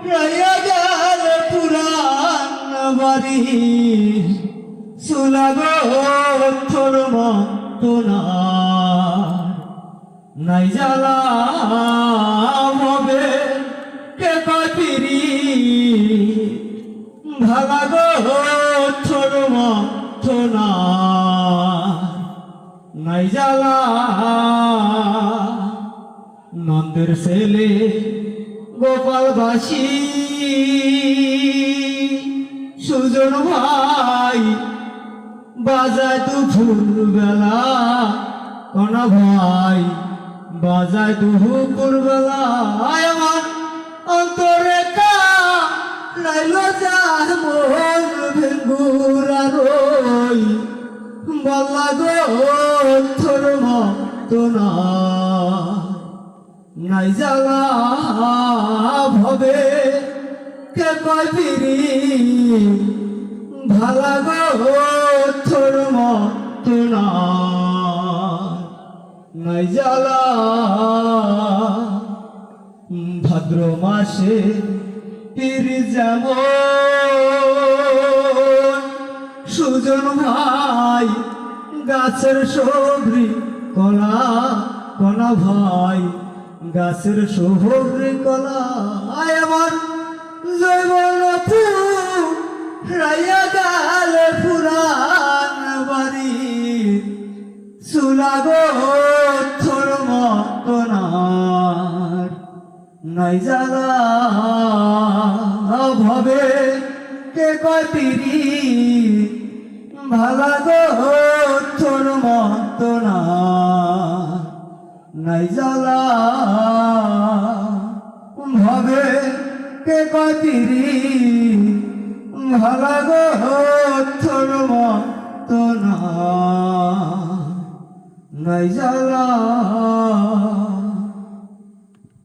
রাইয়া গেল পুরান বাড়ি সুলাগো তোর মতো নাই জ্বালা হবে কে কপিরি ভালাগো তোর মতো নাই জ্বালা নন্দের ছেলে গোপালবাসী সুজন ভাই বাজায় দুপুর বেলা কনা ভাই বাজায় দুপুর বেলা আমার অন্তরে লাইল যার মন ভেঙ্গুরা রই বল্লা গো তোর মতো নাই জ্বালা ভবে কে কপিরি ভালা গো তোর মতো নাই জ্বালা ভাদ্র মাসে পীর যেমন সুজন ভাই গাছের সবরি কলা কনা ভাই গাছের সবরি কলা আমার জৈবন রাইয়া গেল পুরান বাড়ি সুলাগো তোর মতো নাই জ্বালা ভবে কে কপিরি ভালা গো তোর মতো নাই জ্বালা ভবে কে কপিরি ভালা গো তোর মতো নাই জ্বালা।